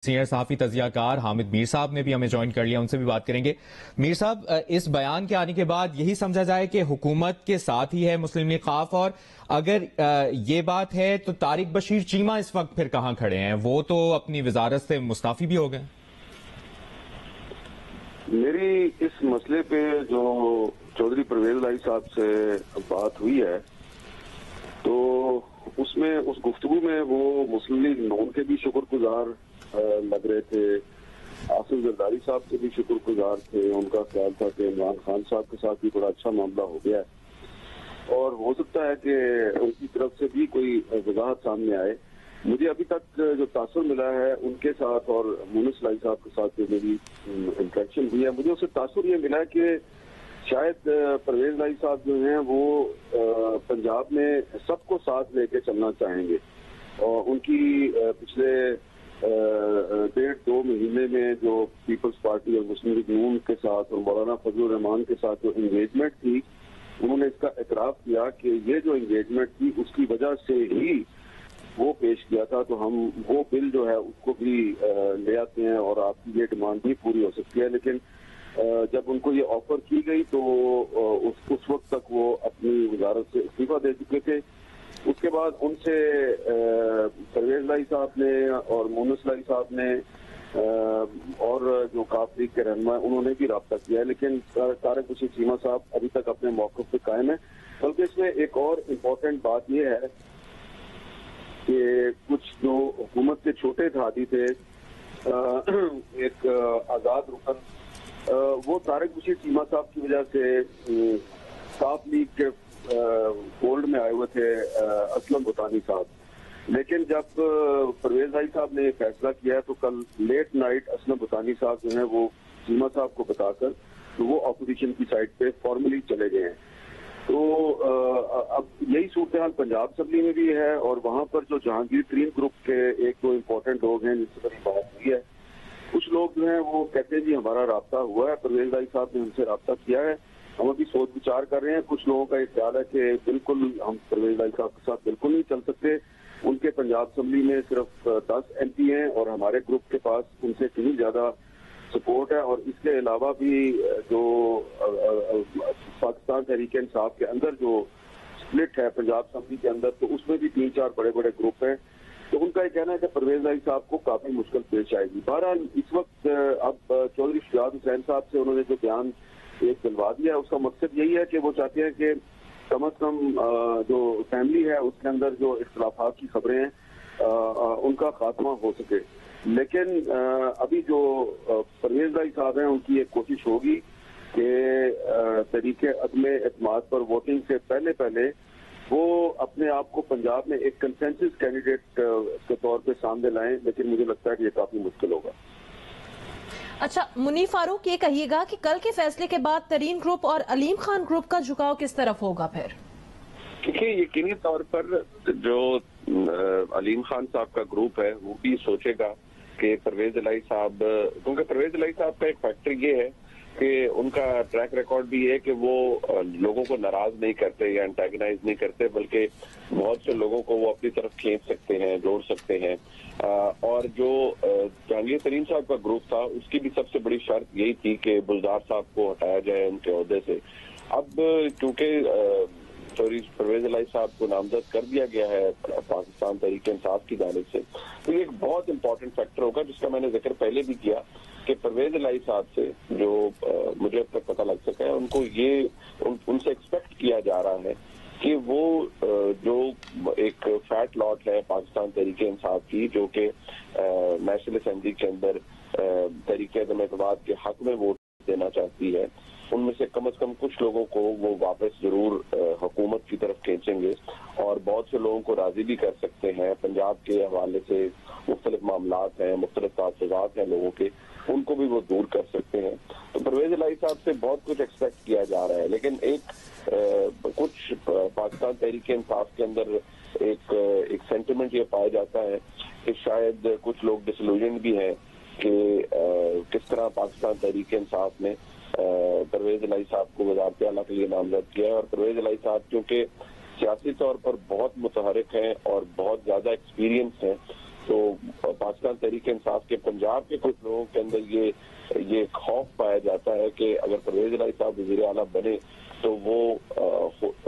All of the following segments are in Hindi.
सीनियर सहाफी तजियाकार हामिद मीर साहब ने भी हमें ज्वाइन कर लिया, उनसे भी बात करेंगे। मीर साहब, इस बयान के आने के बाद यही समझा जाए कि हुकूमत के साथ ही है मुस्लिम लीग खाफ, और अगर ये बात है तो तारिक बशीर चीमा इस वक्त फिर कहां खड़े हैं? वो तो अपनी वजारत से मुस्ताफी भी हो गए। मेरी इस मसले पे जो चौधरी परवेज लाई साहब से बात हुई है तो उसमें उस गुफ्तगू में वो मुस्लिम लीग नून के भी शुक्रगुजार लग रहे थे, आसिफ जरदारी साहब के भी शुक्रगुजार थे। उनका ख्याल था कि इमरान खान साहब के साथ भी बड़ा अच्छा मामला हो गया है और हो सकता है कि उनकी तरफ से भी कोई वजाहत सामने आए। मुझे अभी तक जो तासुर मिला है उनके साथ और मुनिस लाई साहब के साथ जो मेरी इंटरेक्शन हुई है, मुझे उससे तासुर ये मिला कि शायद परवेज लाई साहब जो हैं वो पंजाब में सबको साथ लेके चलना चाहेंगे और उनकी पिछले 1.5-2 महीने में जो पीपल्स पार्टी और मुस्लिम लीग नून के साथ और मौलाना फजलुर रहमान के साथ जो एंगेजमेंट थी, उन्होंने इसका एतराफ किया कि ये जो एंगेजमेंट थी उसकी वजह से ही वो पेश किया था। तो हम वो बिल जो है उसको भी ले आते हैं और आपकी ये डिमांड भी पूरी हो सकती है। लेकिन जब उनको ये ऑफर की गई तो उस वक्त तक वो अपनी वजारत से इस्तीफा दे चुके थे। उसके बाद उनसे परवेज लाई साहब ने और मुनिस लाई साहब ने और जो काफ लीग के रहनुमा उन्होंने भी रब्ता किया है, लेकिन तारिक बशीर चीमा साहब अभी तक अपने मौक़िफ़ पे कायम है। बल्कि इसमें एक और इम्पोर्टेंट बात यह है कि कुछ जो हुकूमत के छोटे इत्तेहादी थे, एक आज़ाद रुकन, वो तारिक बशीर चीमा साहब की वजह से काफ लीग के फोल्ड में आए हुए थे असलम बुतानी साहब। लेकिन जब परवेज लाई साहब ने फैसला किया है तो कल लेट नाइट असलम बुतानी साहब जो है वो चीमा साहब को बताकर तो वो अपोजिशन की साइड पे फॉर्मली चले गए हैं। तो अब यही सूरत हाल पंजाब असम्बली में भी है और वहां पर जो जहांगीर तरीन ग्रुप के एक दो इम्पोर्टेंट लोग हैं जिनसे बड़ी बात हुई है, कुछ लोग जो है वो कहते हैं जी हमारा राब्ता हुआ है, परवेज लाई साहब ने उनसे राब्ता किया है, हम अभी सोच विचार कर रहे हैं। कुछ लोगों का ये ख्याल है कि बिल्कुल हम परवेज लाई साहब के साथ बिल्कुल नहीं चल सकते, उनके पंजाब असम्बली में सिर्फ 10 MP हैं और हमारे ग्रुप के पास उनसे कहीं ज्यादा सपोर्ट है। और इसके अलावा भी जो पाकिस्तान तहरीक इंसाफ के अंदर जो स्प्लिट है पंजाब असम्बली के अंदर, तो उसमें भी 3-4 बड़े बड़े ग्रुप हैं। तो उनका ये कहना है कि परवेज लाई साहब को काफी मुश्किल पेश आएगी। बहरहाल इस वक्त अब चौधरी शुजात हुसैन साहब से उन्होंने जो बयान एक दिलवा दिया है उसका मकसद यही है कि वो चाहते हैं कि कम अज कम जो फैमिली है उसके अंदर जो इख्तलाफात की खबरें हैं उनका खात्मा हो सके। लेकिन अभी जो परवेज लाई साहब हैं उनकी एक कोशिश होगी कि तरीके अदम एतमाद पर वोटिंग से पहले पहले वो अपने आप को पंजाब में एक कंसेंसस कैंडिडेट के तौर पे सामने लाएं, लेकिन मुझे लगता है कि ये काफी मुश्किल होगा। अच्छा, मुनीफ फारूक, ये कहिएगा कि कल के फैसले के बाद तरीन ग्रुप और अलीम खान ग्रुप का झुकाव किस तरफ होगा फिर? देखिए, यकीनी तौर पर जो अलीम खान साहब का ग्रुप है वो भी सोचेगा कि परवेज लाई साहब, क्योंकि परवेज लाई साहब का एक फैक्टर ये है कि उनका ट्रैक रिकॉर्ड भी है कि वो लोगों को नाराज नहीं करते या एंटेगनाइज नहीं करते, बल्कि बहुत से लोगों को वो अपनी तरफ खींच सकते हैं, जोड़ सकते हैं। और जो जहांगीर तरीन साहब का ग्रुप था उसकी भी सबसे बड़ी शर्त यही थी कि बुलदार साहब को हटाया जाए उनके ओहदे से। अब क्योंकि चौधरी परवेज लाई साहब को नामजद कर दिया गया है पाकिस्तान तहरीक इंसाफ की जानिब से, तो ये एक बहुत इंपॉर्टेंट फैक्टर होगा जिसका मैंने जिक्र पहले भी किया कि परवेज लाई साहब से जो मुझे अब तक पता लग सका है उनको ये उनसे एक्सपेक्ट किया जा रहा है कि वो जो एक फैट लॉट है पाकिस्तान तहरीक इंसाफ की जो कि नेशनल असेंबली के अंदर तहरीक अदम एतमाद के हक में वोट देना चाहती है, उनमें से कम कुछ लोगों को वो वापस जरूर हुकूमत की तरफ खींचेंगे और बहुत से लोगों को राजी भी कर सकते हैं। पंजाब के हवाले से मुख्तलिफ मामलात हैं, मुख्तलिफ तासुरात हैं लोगों के, उनको भी वो दूर कर सकते हैं। तो परवेज लाई साहब से बहुत कुछ एक्सपेक्ट किया जा रहा है, लेकिन कुछ पाकिस्तान तहरीक इंसाफ के अंदर एक सेंटिमेंट ये पाया जाता है कि शायद कुछ लोग डिसइल्यूजन भी हैं कि किस तरह पाकिस्तान तहरीक इंसाफ ने परवेज लाई साहब को वज़ारत आला के लिए नामजद किया है। और परवेज लाई साहब क्योंकि सियासी तौर पर बहुत मुतहरिक हैं और बहुत ज्यादा एक्सपीरियंस हैं, तो पाकिस्तान तहरीक इंसाफ के पंजाब के कुछ लोगों के अंदर ये खौफ पाया जाता है कि अगर परवेज इलाही साहब वज़ीर आला बने तो वो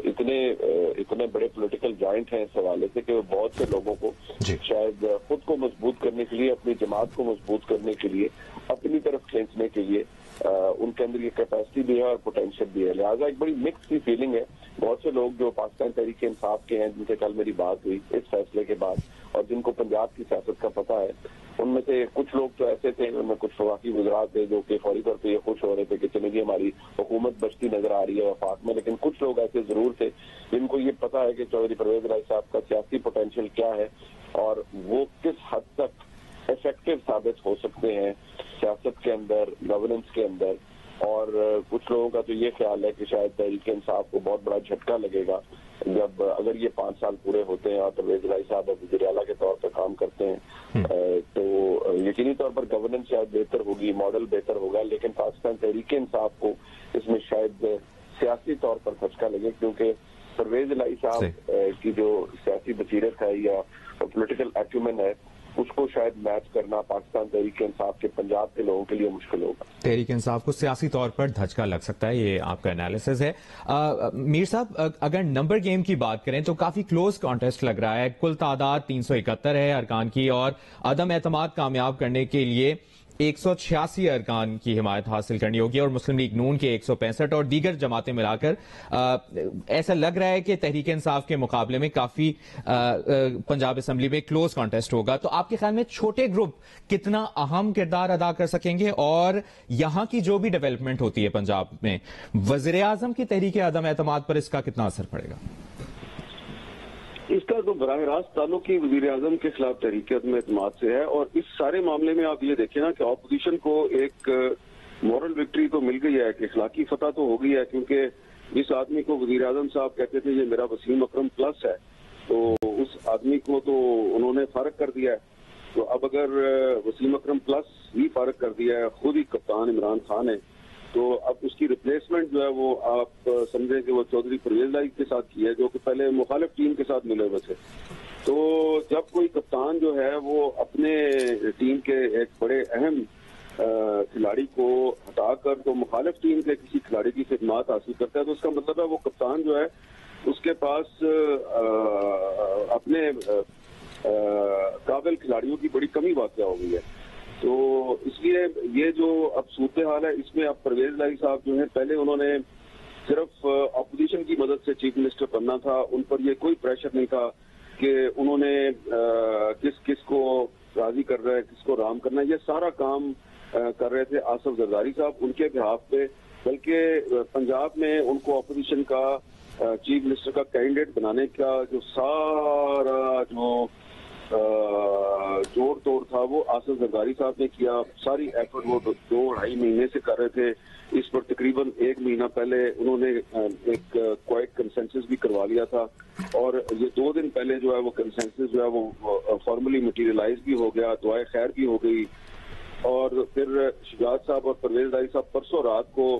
इतने बड़े पॉलिटिकल जॉइंट हैं इस हवाले से कि वो बहुत से लोगों को शायद खुद को मजबूत करने के लिए, अपनी जमात को मजबूत करने के लिए, अपनी तरफ खींचने के लिए उनके अंदर ये कैपेसिटी भी है और पोटेंशियल भी है। लिहाजा एक बड़ी मिक्स सी फीलिंग है। बहुत से लोग जो पाकिस्तान तहरीक इंसाफ के हैं, जिनसे कल मेरी बात हुई इस फैसले के बाद और जिनको पंजाब की सियासत का पता है, उनमें से कुछ लोग तो ऐसे थे, उनमें कुछ वफाकी वज़रात थे जो कि फौरी तौर पर ये खुश हो रहे थे कि चले जी हमारी हुकूमत बचती नजर आ रही है वफाक में, लेकिन कुछ लोग ऐसे जरूर थे जिनको ये पता है कि चौधरी परवेज इलाही साहब का सियासी पोटेंशियल क्या है और वो किस हद तक इफेक्टिव साबित हो सकते हैं सियासत के अंदर, गवर्नेंस के अंदर। और कुछ लोगों का तो ये ख्याल है कि शायद तहरीक इंसाफ को बहुत बड़ा झटका लगेगा जब अगर ये 5 साल पूरे होते हैं और परवेज इलाही साहब वज़ीर आला के तौर पर काम करते हैं तो यकीनी तौर पर गवर्नेंस शायद बेहतर होगी, मॉडल बेहतर होगा, लेकिन पाकिस्तान तहरीक इंसाफ को इसमें शायद सियासी तौर पर झटका लगे, क्योंकि परवेज इलाही साहब की जो सियासी बसीरत है या पॉलिटिकल एक्यूमेन है उसको शायद मैच करना पाकिस्तान तहरीक इंसाफ के पंजाब के लोगों के लिए मुश्किल होगा। तहरीक इंसाफ को सियासी तौर पर धचका लग सकता है, ये आपका एनालिसिस है। मीर साहब, अगर नंबर गेम की बात करें तो काफी क्लोज कॉन्टेस्ट लग रहा है। कुल तादाद 371 है अरकान की और अदम एतमाद कामयाब करने के लिए 186 अरकान की हिमायत हासिल करनी होगी और मुस्लिम लीग नून के 165 और दीगर जमातें मिलाकर ऐसा लग रहा है कि तहरीक इंसाफ के मुकाबले में काफी पंजाब असेंबली में क्लोज कॉन्टेस्ट होगा। तो आपके ख्याल में छोटे ग्रुप कितना अहम किरदार अदा कर सकेंगे और यहां की जो भी डेवलपमेंट होती है पंजाब में, वज़ीर आज़म की तहरीक अदम एतमाद पर इसका कितना असर पड़ेगा? इसका तो बराह रास्त ताल्लुक ही वज़ीर आज़म के खिलाफ तहरीक अदम एतमाद से है। और इस सारे मामले में आप ये देखें ना कि ऑपोजिशन को एक मॉरल विक्ट्री तो मिल गई है, कि इखलाकी फतह तो हो गई है, क्योंकि जिस आदमी को वज़ीर आज़म साहब कहते थे ये मेरा वसीम अकरम प्लस है, तो उस आदमी को तो उन्होंने फारग कर दिया है। तो अब अगर वसीम अकरम प्लस ही फारग कर दिया है, खुद ही कप्तान इमरान खान है, तो अब उसकी रिप्लेसमेंट जो है वो आप समझें कि वो चौधरी परवेज इलाही के साथ की है, जो कि पहले मुखालिफ टीम के साथ मिले हुए थे। तो जब कोई कप्तान जो है वो अपने टीम के एक बड़े अहम खिलाड़ी को हटाकर तो मुखालिफ टीम के किसी खिलाड़ी की खिदमत हासिल करता है, तो उसका मतलब है वो कप्तान जो है उसके पास अपने काबिल खिलाड़ियों की बड़ी कमी वाक़या हो गई है। तो इसलिए ये जो अब सूरत हाल है, इसमें अब परवेज इलाही साहब जो है, पहले उन्होंने सिर्फ अपोजिशन की मदद से चीफ मिनिस्टर बनना था, उन पर ये कोई प्रेशर नहीं था कि उन्होंने किस को राजी कर रहा है, किसको राम करना है, ये सारा काम कर रहे थे आसिफ जरदारी साहब उनके बिहाफ पे। बल्कि पंजाब में उनको अपोजिशन का चीफ मिनिस्टर का कैंडिडेट बनाने का जो सारा जो जोड़ तोड़ था वो आसिफ जरदारी साहब ने किया। सारी एफर्ट वो 2-2.5 महीने से कर रहे थे। इस पर तकरीबन 1 महीना पहले उन्होंने एक क्वाइट कंसेंसस भी करवा लिया था और ये 2 दिन पहले जो है वो कंसेंसस जो है वो फॉर्मली मटीरियलाइज भी हो गया, दुआए खैर भी हो गई। और फिर शुजात साहब और परवेज इलाही साहब परसों रात को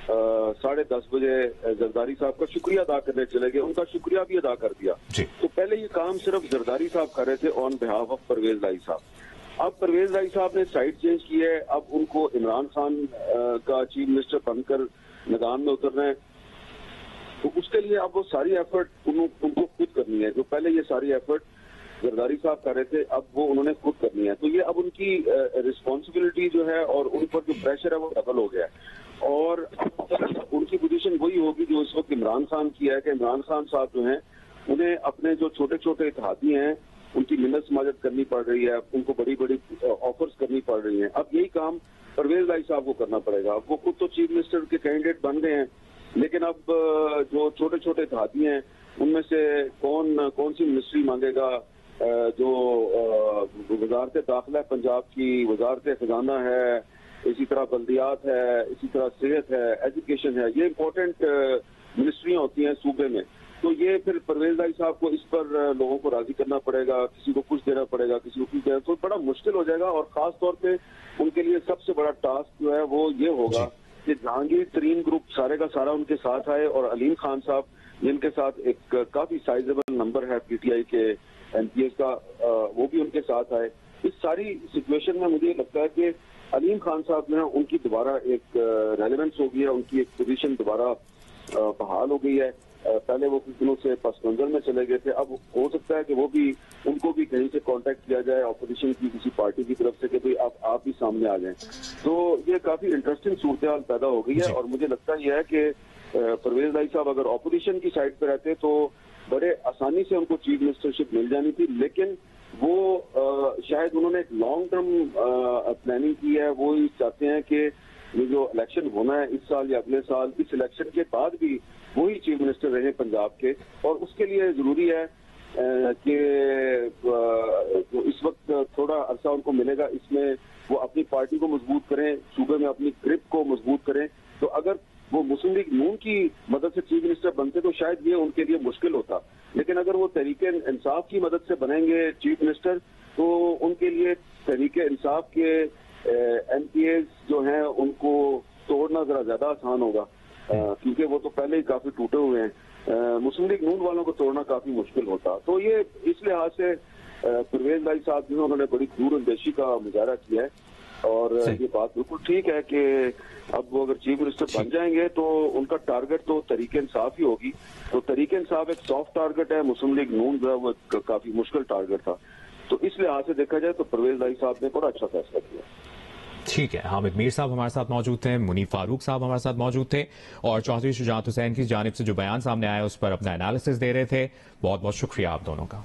10:30 बजे जरदारी साहब का शुक्रिया अदा करने चले गए, उनका शुक्रिया भी अदा कर दिया। तो पहले ये काम सिर्फ जरदारी साहब कर रहे थे ऑन बिहाफ ऑफ परवेज इलाही साहब। अब परवेज इलाही साहब ने साइड चेंज की है, अब उनको इमरान खान का चीफ मिनिस्टर बनकर मैदान में उतरना है। तो उसके लिए अब वो सारी एफर्ट उनको खुद करनी है। जो पहले ये सारी एफर्ट जरदारी साहब कर रहे थे, अब वो उन्होंने खुद करनी है। तो ये अब उनकी रिस्पॉन्सिबिलिटी जो है और उन पर जो प्रेशर है वो डबल हो गया है। और उनकी पोजीशन वही होगी जो इस वक्त इमरान खान की है कि इमरान खान साहब जो हैं उन्हें अपने जो छोटे छोटे इत्तेहादी हैं उनकी मिन्नत समाजत करनी पड़ रही है, उनको बड़ी बड़ी ऑफर्स करनी पड़ रही हैं। अब यही काम परवेज इलाही साहब को करना पड़ेगा। वो खुद तो चीफ मिनिस्टर के कैंडिडेट बन गए हैं, लेकिन अब जो छोटे छोटे इत्तेहादी हैं उनमें से कौन सी मिनिस्ट्री मांगेगा। जो वजारत दाखिला पंजाब की, वजारत खजाना है, इसी तरह बल्दियात है, इसी तरह सेहत है, एजुकेशन है, ये इंपॉर्टेंट मिनिस्ट्रियां होती हैं सूबे में। तो ये फिर परवेज इलाही साहब को इस पर लोगों को राजी करना पड़ेगा, किसी को कुछ देना पड़ेगा, किसी को कुछ देना, तो बड़ा मुश्किल हो जाएगा। और खास तौर पे उनके लिए सबसे बड़ा टास्क जो है वो ये होगा कि जहांगीर तरीन ग्रुप सारे का सारा उनके साथ आए और अलीम खान साहब जिनके साथ एक काफी साइजेबल नंबर है पीटीआई के MPs का वो भी उनके साथ आए। इस सारी सिचुएशन में मुझे लगता है कि अलीम खान साहब जो है उनकी दोबारा एक रेलेवेंस हो गई है, उनकी एक पोजीशन दोबारा बहाल हो गई है। पहले वो कुछ दिनों से पस मंजर में चले गए थे, अब हो सकता है कि वो भी उनको भी कहीं से कांटेक्ट किया जाए ऑपोजिशन की किसी पार्टी की तरफ से कि भाई आप भी सामने आ जाएं। तो ये काफी इंटरेस्टिंग सूरत हाल पैदा हो गई है और मुझे लगता यह है कि परवेज इलाही साहब अगर ऑपोजिशन की साइड पर रहते तो बड़े आसानी से उनको चीफ मिनिस्टरशिप मिल जानी थी, लेकिन वो शायद उन्होंने एक लॉन्ग टर्म प्लानिंग की है। वो ही चाहते हैं कि ये जो इलेक्शन होना है इस साल या अगले साल, इस इलेक्शन के बाद भी वही चीफ मिनिस्टर रहे पंजाब के, और उसके लिए जरूरी है कि जो इस वक्त थोड़ा अरसा उनको मिलेगा इसमें वो अपनी पार्टी को मजबूत करें, सूबे में अपनी ग्रिप को मजबूत करें। तो अगर वो मुस्लिम लीग नून की मदद से चीफ मिनिस्टर बनते तो शायद ये उनके लिए मुश्किल होता, लेकिन अगर वो तहरीके इंसाफ की मदद से बनेंगे चीफ मिनिस्टर तो उनके लिए तहरीके इंसाफ के MPs जो हैं उनको तोड़ना जरा ज्यादा आसान होगा, क्योंकि वो तो पहले ही काफी टूटे हुए हैं। मुस्लिम लीग नून वालों को तोड़ना काफी मुश्किल होता। तो ये इस लिहाज से परवेज इलाही साहब जो है उन्होंने बड़ी दूरअंदेशी का मुजाहरा किया है, और ये बात बिल्कुल ठीक है कि अब वो अगर चीफ मिनिस्टर बन जाएंगे तो उनका टारगेट तो तहरीके इंसाफ ही होगी। तो तहरीके इंसाफ एक सॉफ्ट टारगेट है, मुस्लिम लीग नून जो है वो काफी मुश्किल टारगेट था। तो इस लिहाज से देखा जाए तो परवेज इलाही साहब ने बड़ा अच्छा फैसला किया। ठीक है, हामिद मीर साहब हमारे साथ मौजूद थे, मुनीफ फारूक साहब हमारे साथ मौजूद थे, और चौधरी शुजात हुसैन की जानिब से जो बयान सामने आया उस पर अपना एनालिसिस दे रहे थे। बहुत बहुत शुक्रिया आप दोनों का।